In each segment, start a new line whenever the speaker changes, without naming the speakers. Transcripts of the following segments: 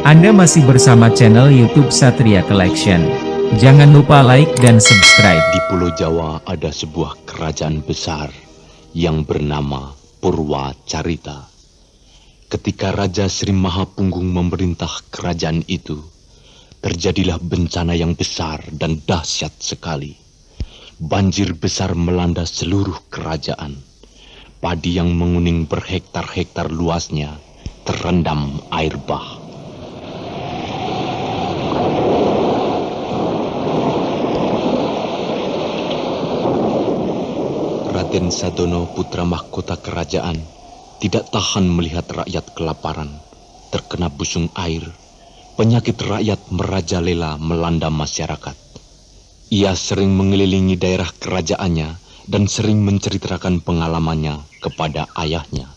Anda masih bersama channel YouTube Satria Collection. Jangan lupa like dan subscribe.
Di Pulau Jawa ada sebuah kerajaan besar yang bernama Purwacarita. Ketika Raja Sri Mahapunggung memerintah kerajaan itu, terjadilah bencana yang besar dan dahsyat sekali. Banjir besar melanda seluruh kerajaan. Padi yang menguning berhektar-hektar luasnya terendam air bah. Raden Sadono, putra mahkota kerajaan, tidak tahan melihat rakyat kelaparan, terkena busung air. Penyakit rakyat merajalela melanda masyarakat. Ia sering mengelilingi daerah kerajaannya dan sering menceritakan pengalamannya kepada ayahnya.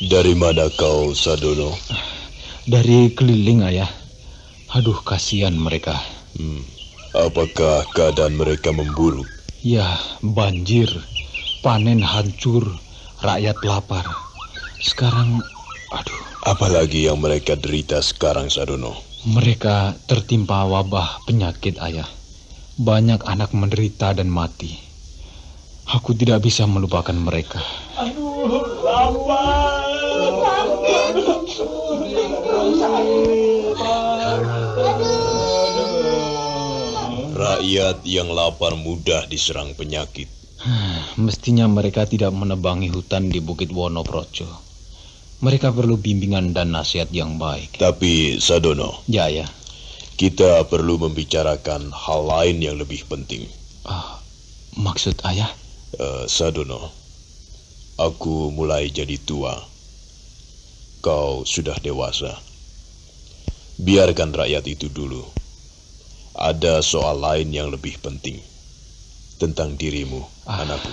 Dari mana kau, Sadono?
Dari keliling, Ayah. Aduh, kasihan mereka.
Apakah keadaan mereka memburuk?
Ya, banjir, panen hancur, rakyat lapar. Sekarang, aduh.
Apalagi yang mereka derita sekarang, Sadono?
Mereka tertimpa wabah penyakit, Ayah. Banyak anak menderita dan mati. Aku tidak bisa melupakan mereka.
Aduh, lapar.
Rakyat yang lapar mudah diserang penyakit.
Mestinya mereka tidak menebangi hutan di Bukit Wonoprojo. Mereka perlu bimbingan dan nasihat yang baik.
Tapi, Sadono,
Ya, ya.
kita perlu membicarakan hal lain yang lebih penting.
Maksud Ayah?
Sadono, aku mulai jadi tua. Kau sudah dewasa. Biarkan rakyat itu dulu. Ada soal lain yang lebih penting. Tentang dirimu, anakku.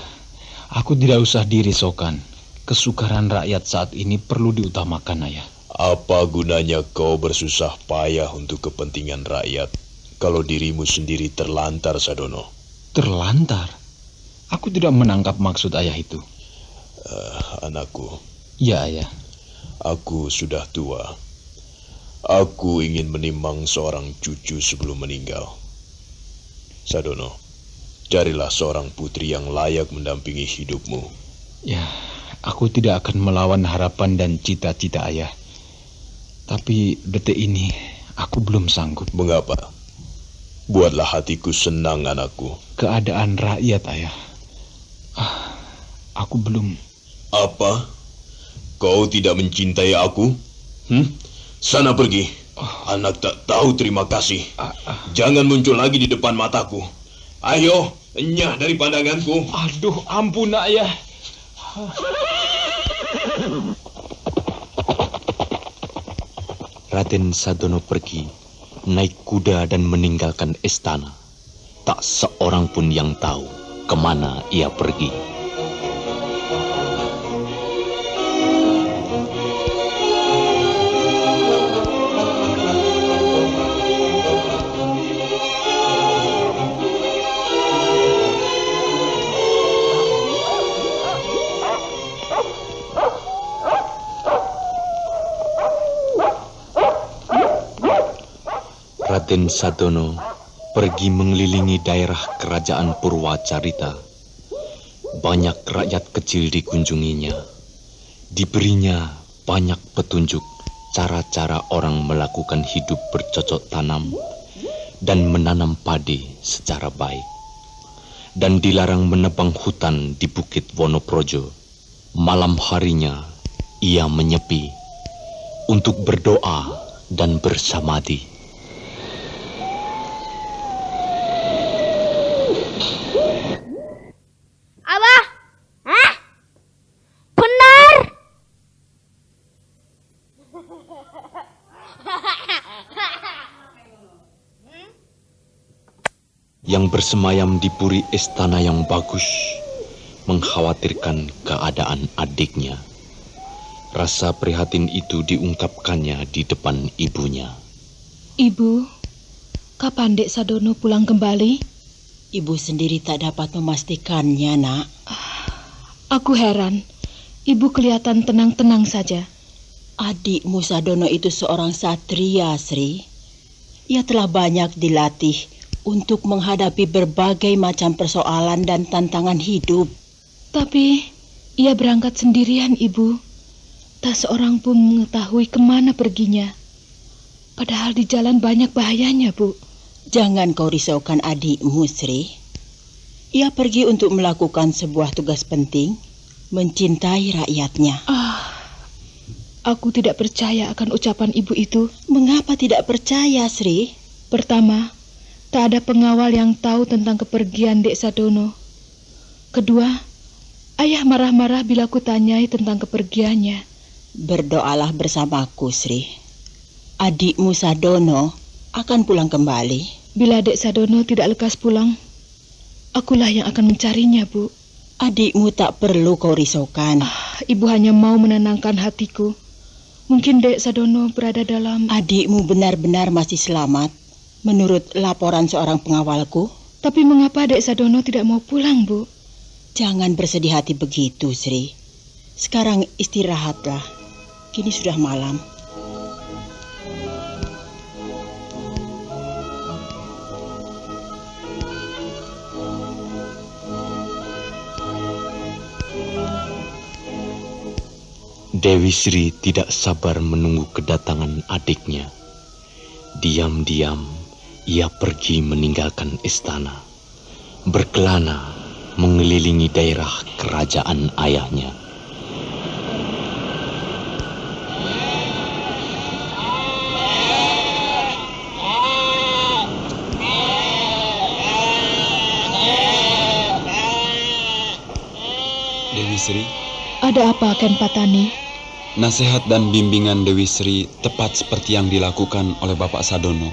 Aku tidak usah dirisaukan. Kesukaran rakyat saat ini perlu diutamakan, Ayah.
Apa gunanya kau bersusah payah untuk kepentingan rakyat kalau dirimu sendiri terlantar, Sadono?
Terlantar? Aku tidak menangkap maksud Ayah itu.
Anakku.
Ya, Ayah.
Aku sudah tua. Aku ingin menimang seorang cucu sebelum meninggal. Sadono, carilah seorang putri yang layak mendampingi hidupmu.
Ya, aku tidak akan melawan harapan dan cita-cita Ayah. Tapi detik ini aku belum sanggup.
Mengapa? Buatlah hatiku senang, anakku.
Keadaan rakyat, Ayah. Aku belum.
Apa? Kau tidak mencintai aku? Sana pergi. Anak tak tahu terima kasih. Jangan muncul lagi di depan mataku. Ayo, enyah dari pandanganku.
Aduh, ampun, Ayah.
Raden Sadono pergi, naik kuda dan meninggalkan istana. Tak seorang pun yang tahu kemana ia pergi. Raden Sadono pergi mengelilingi daerah kerajaan Purwacarita. Banyak rakyat kecil dikunjunginya. Diberinya banyak petunjuk cara-cara orang melakukan hidup bercocok tanam dan menanam padi secara baik. Dan dilarang menebang hutan di Bukit Wonoprojo. Malam harinya ia menyepi untuk berdoa dan bersamadhi. Yang bersemayam di puri istana yang bagus, mengkhawatirkan keadaan adiknya. Rasa prihatin itu diungkapkannya di depan ibunya.
Ibu, Kapan Dek Sadono pulang kembali?
Ibu sendiri tak dapat memastikannya, Nak.
Aku heran. Ibu kelihatan tenang-tenang saja.
Adikmu Sadono itu seorang satria, Sri. Ia telah banyak dilatih untuk menghadapi berbagai macam persoalan dan tantangan hidup.
Tapi ia berangkat sendirian, Ibu. Tak seorang pun mengetahui kemana perginya. Padahal di jalan banyak bahayanya, Bu.
Jangan kau risaukan adikmu, Sri. Ia pergi untuk melakukan sebuah tugas penting, mencintai rakyatnya.
Aku tidak percaya akan ucapan ibu itu.
Mengapa tidak percaya, Sri?
Pertama, tak ada pengawal yang tahu tentang kepergian Dek Sadono. Kedua, ayah marah-marah bila ku tanyai tentang kepergiannya.
Berdoalah bersamaku, Sri. Adikmu Sadono akan pulang kembali.
Bila Dek Sadono tidak lekas pulang, akulah yang akan mencarinya, Bu.
Adikmu tak perlu kau risaukan.
Ibu hanya mau menenangkan hatiku. Mungkin Dek Sadono berada dalam...
Adikmu benar-benar masih selamat, menurut laporan seorang pengawalku.
Tapi mengapa Dek Sadono tidak mau pulang, Bu?
Jangan bersedih hati begitu, Sri. Sekarang istirahatlah. Kini sudah malam.
Dewi Sri tidak sabar menunggu kedatangan adiknya. Diam-diam, ia pergi meninggalkan istana, berkelana mengelilingi daerah kerajaan ayahnya.
Dewi Sri,
ada apa, Ken Patani?
nasihat dan bimbingan Dewi Sri tepat seperti yang dilakukan oleh Bapak Sadono.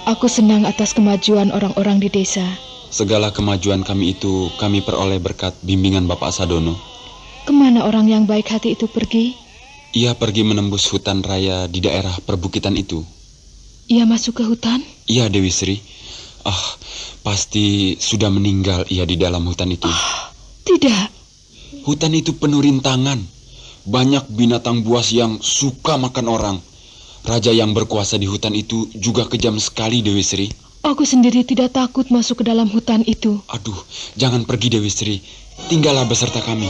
Aku senang atas kemajuan orang-orang di desa.
Segala kemajuan kami itu kami peroleh berkat bimbingan Bapak Sadono.
Kemana orang yang baik hati itu pergi?
Ia pergi menembus hutan raya di daerah perbukitan itu.
Ia masuk ke hutan?
Iya, Dewi Sri. Pasti sudah meninggal ia di dalam hutan itu.
Tidak.
Hutan itu penuh rintangan. Banyak binatang buas yang suka makan orang. Raja yang berkuasa di hutan itu juga kejam sekali, Dewi Sri.
Aku sendiri tidak takut masuk ke dalam hutan itu.
Aduh, jangan pergi, Dewi Sri. Tinggallah beserta kami.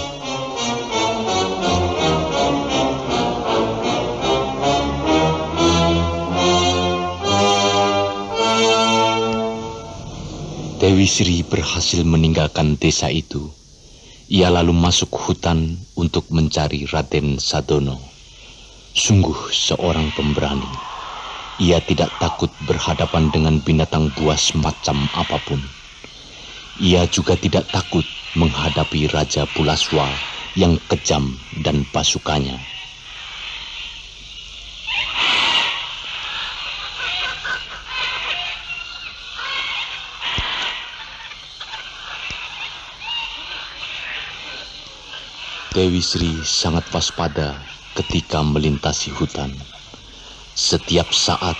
Dewi Sri berhasil meninggalkan desa itu. Ia lalu masuk hutan untuk mencari Raden Sadono. Sungguh seorang pemberani. Ia tidak takut berhadapan dengan binatang buas macam apapun. Ia juga tidak takut menghadapi Raja Bulaswa yang kejam dan pasukannya. Dewi Sri sangat waspada ketika melintasi hutan. Setiap saat,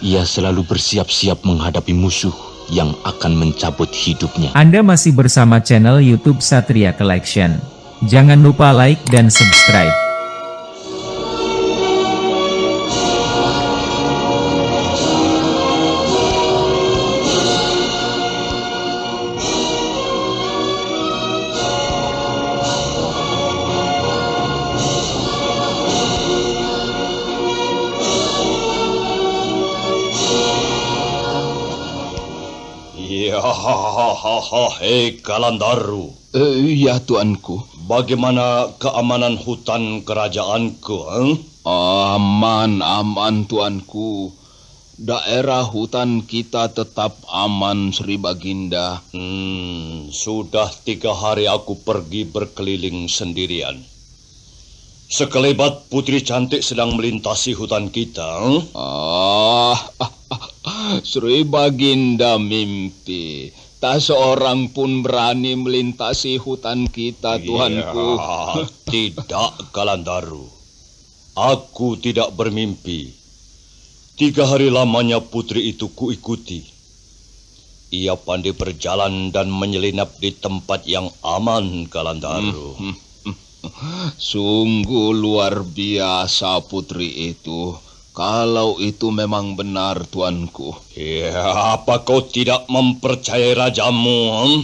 ia selalu bersiap-siap menghadapi musuh yang akan mencabut hidupnya.
Anda masih bersama channel YouTube Satria Collection. Jangan lupa like dan subscribe.
Hei Kalandaru.
Ya tuanku.
Bagaimana keamanan hutan kerajaanku?
Aman tuanku. Daerah hutan kita tetap aman, Sri Baginda.
Sudah 3 hari aku pergi berkeliling sendirian. Sekelebat putri cantik sedang melintasi hutan kita.
Sri Baginda mimpi. Tak seorang pun berani melintasi hutan kita, tuanku.
Tidak, Kalandaru. Aku tidak bermimpi.
3 hari lamanya putri itu kuikuti. Ia pandai berjalan dan menyelinap di tempat yang aman, Galandaru. Sungguh luar biasa putri itu. Kalau itu memang benar, tuanku. Ya, apa kau tidak mempercayai rajamu?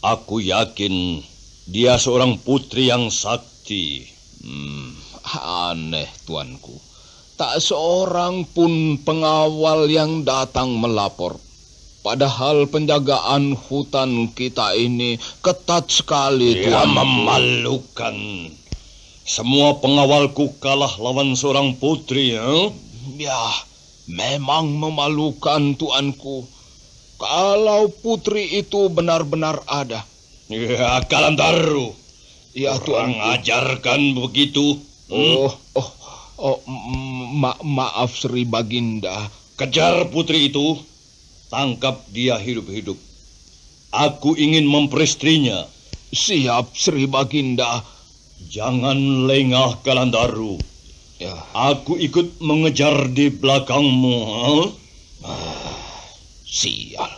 Aku yakin dia seorang putri yang sakti. Aneh, tuanku. Tak seorang pun pengawal yang datang melapor. Padahal penjagaan hutan kita ini ketat sekali, tuan. Memalukan. Semua pengawalku kalah lawan seorang putri, Ya, memang memalukan, tuanku. Kalau putri itu benar-benar ada. Ya, Galandaru. Ya, tuan. Ajarkan begitu. Maaf, Sri Baginda. Kejar putri itu. Tangkap dia hidup-hidup. Aku ingin memperistrinya. Siap, Sri Baginda. Jangan lengah, Galandaru. Ya. Aku ikut mengejar di belakangmu. Sial.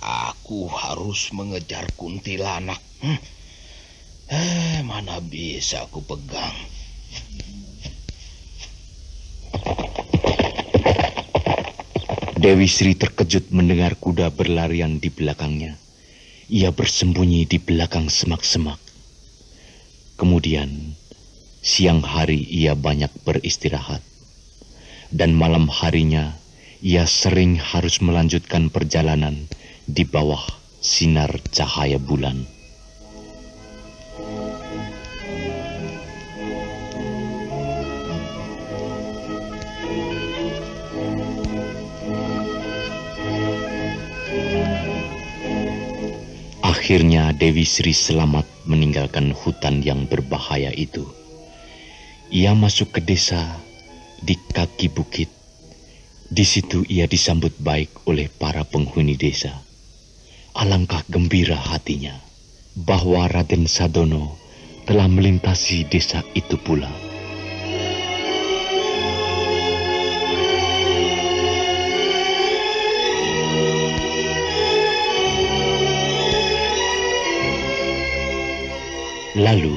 Aku harus mengejar kuntilanak. Mana bisa aku pegang.
Dewi Sri terkejut mendengar kuda berlarian di belakangnya. Ia bersembunyi di belakang semak-semak. Kemudian, siang hari ia banyak beristirahat. Dan malam harinya, ia sering harus melanjutkan perjalanan di bawah sinar cahaya bulan. Akhirnya Dewi Sri selamat meninggalkan hutan yang berbahaya itu. Ia masuk ke desa di kaki bukit. Di situ ia disambut baik oleh para penghuni desa. Alangkah gembira hatinya bahwa Raden Sadono telah melintasi desa itu pula. Lalu,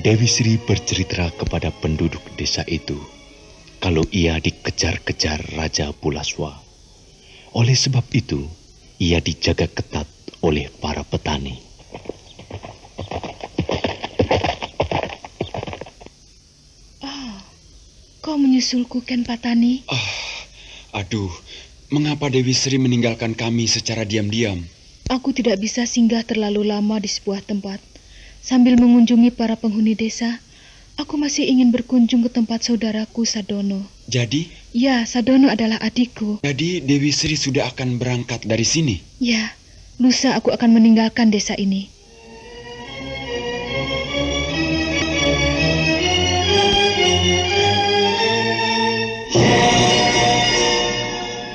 Dewi Sri bercerita kepada penduduk desa itu kalau ia dikejar-kejar Raja Pulaswa. Oleh sebab itu, ia dijaga ketat oleh para petani.
Kau menyusulku, Ken Patani?
Aduh, mengapa Dewi Sri meninggalkan kami secara diam-diam?
Aku tidak bisa singgah terlalu lama di sebuah tempat. Sambil mengunjungi para penghuni desa, aku masih ingin berkunjung ke tempat saudaraku Sadono.
Jadi?
Ya, Sadono adalah adikku.
Jadi Dewi Sri sudah akan berangkat dari sini?
Ya, lusa aku akan meninggalkan desa ini.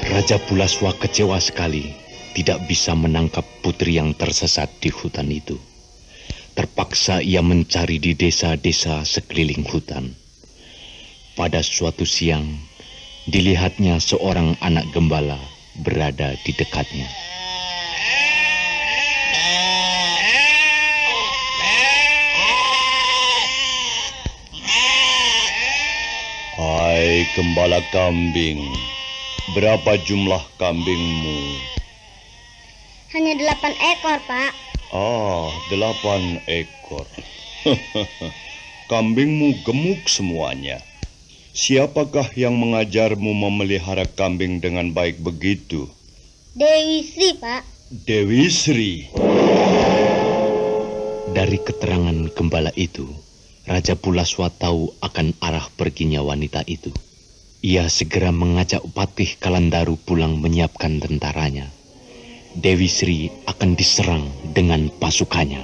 Raja Pulaswa kecewa sekali tidak bisa menangkap putri yang tersesat di hutan itu. Terpaksa ia mencari di desa-desa sekeliling hutan. Pada suatu siang, dilihatnya seorang anak gembala berada di dekatnya.
Hai gembala kambing, berapa jumlah kambingmu?
Hanya 8 ekor, Pak.
8 ekor. Kambingmu gemuk semuanya. Siapakah yang mengajarmu memelihara kambing dengan baik begitu?
Dewi Sri, Pak.
Dewi Sri.
Dari keterangan gembala itu, Raja Pulaswa tahu akan arah perginya wanita itu. Ia segera mengajak Patih Galandaru pulang menyiapkan tentaranya. Dewi Sri akan diserang dengan pasukannya.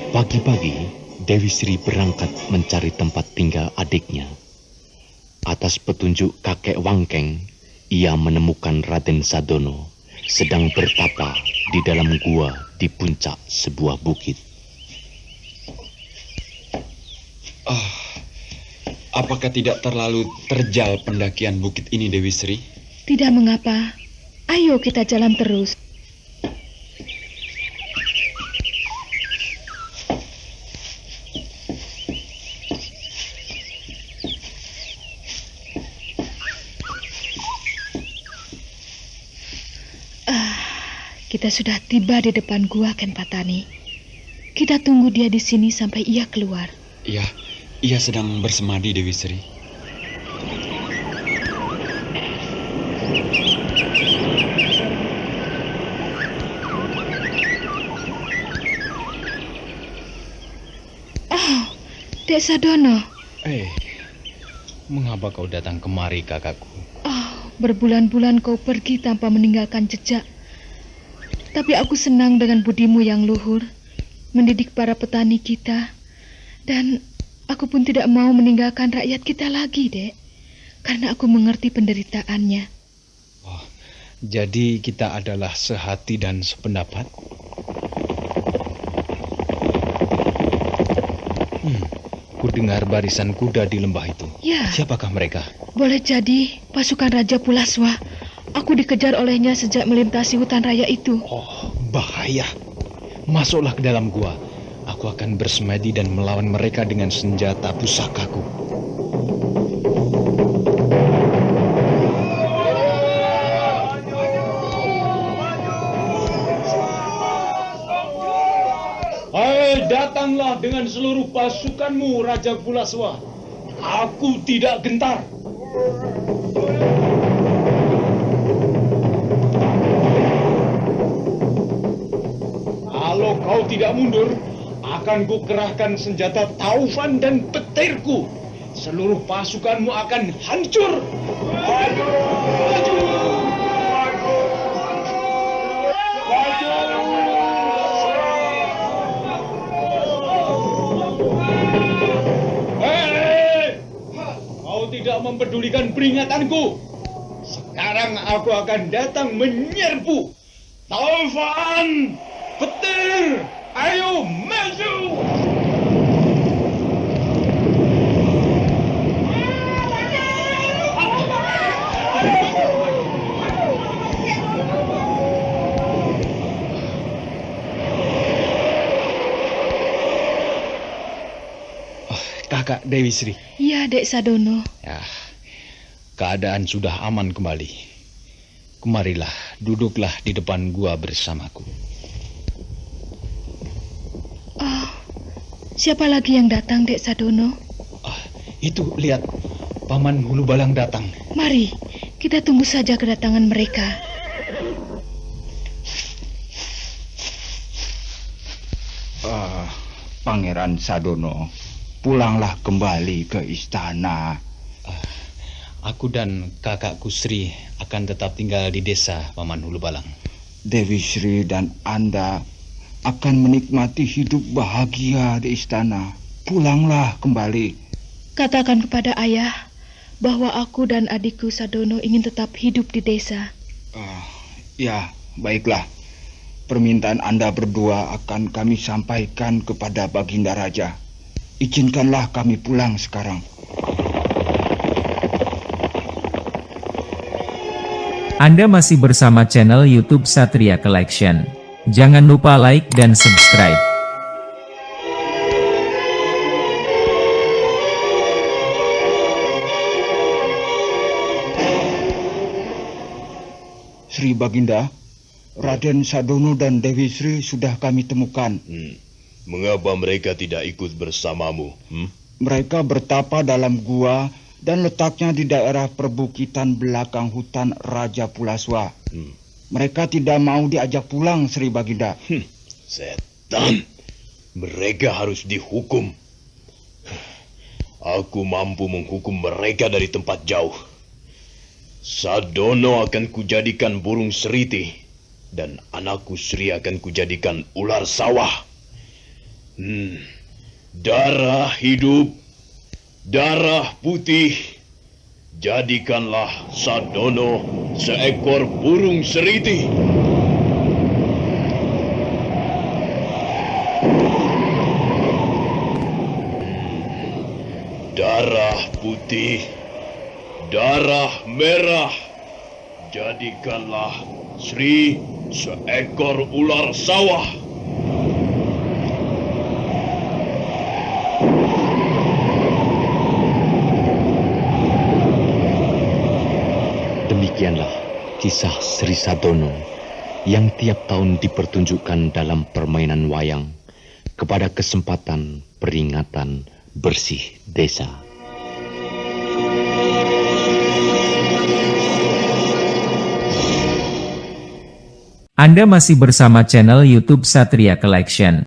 Pagi-pagi, Dewi Sri berangkat mencari tempat tinggal adiknya. Atas petunjuk kakek Wangkeng, ia menemukan Raden Sadono sedang bertapa di dalam gua di puncak sebuah bukit.
Apakah tidak terlalu terjal pendakian bukit ini, Dewi Sri?
Tidak mengapa. Ayo kita jalan terus. Kita sudah tiba di depan gua Ken Patani. Kita tunggu dia di sini sampai ia keluar.
Iya, ia sedang bersemadi, Dewi Sri.
Oh, Dek Sadono.
Mengapa kau datang kemari, kakakku?
Oh, berbulan-bulan kau pergi tanpa meninggalkan jejak. Tapi aku senang dengan budimu yang luhur, mendidik para petani kita. Dan aku pun tidak mau meninggalkan rakyat kita lagi, Dek. Karena aku mengerti penderitaannya.
Oh, jadi kita adalah sehati dan sependapat? Ku dengar barisan kuda di lembah itu.
Ya.
Siapakah mereka?
Boleh jadi pasukan Raja Pulaswa. Aku dikejar olehnya sejak melintasi hutan raya itu.
Oh, bahaya. Masuklah ke dalam gua. Aku akan bersemedi dan melawan mereka dengan senjata pusakaku.
Hai, datanglah dengan seluruh pasukanmu, Raja Pulaswa. Aku tidak gentar. Kalau kau tidak mundur, akan kukerahkan senjata taufan dan petirku. Seluruh pasukanmu akan hancur. Maju! Maju! Hei! Kau tidak mempedulikan peringatanku. Sekarang aku akan datang menyerbu. Taufan! Petir! Ayo maju!
Kakak Dewi Sri.
Iya, Dek Sadono.
Ya, keadaan sudah aman kembali. Kemarilah, duduklah di depan gua bersamaku.
Oh, siapa lagi yang datang, Dek Sadono?
Itu, lihat. Paman Hulu Balang datang.
Mari, kita tunggu saja kedatangan mereka.
Pangeran Sadono, pulanglah kembali ke istana.
Aku dan kakakku Sri akan tetap tinggal di desa, Paman Hulu Balang.
Dewi Sri dan Anda akan menikmati hidup bahagia di istana. Pulanglah kembali.
Katakan kepada ayah bahwa aku dan adikku Sadono ingin tetap hidup di desa.
Ya, baiklah. Permintaan Anda berdua akan kami sampaikan kepada Baginda Raja. Izinkanlah kami pulang sekarang.
Anda masih bersama channel YouTube Satria Collection. Jangan lupa like dan subscribe.
Sri Baginda, Raden Sadono dan Dewi Sri sudah kami temukan.
Mengapa mereka tidak ikut bersamamu?
Mereka bertapa dalam gua dan letaknya di daerah perbukitan belakang hutan Raja Pulaswa. Mereka tidak mau diajak pulang, Sri Baginda.
Setan, mereka harus dihukum. Aku mampu menghukum mereka dari tempat jauh. Sadono akan kujadikan burung seriti, dan anakku Sri akan kujadikan ular sawah. Darah hidup, darah putih. Jadikanlah Sadono seekor burung seriti. putih, darah merah. Jadikanlah Sri seekor ular sawah.
Demikianlah kisah Sri Sadono yang tiap tahun dipertunjukkan dalam permainan wayang kepada kesempatan peringatan bersih desa.
Anda masih bersama channel YouTube Satria Collection.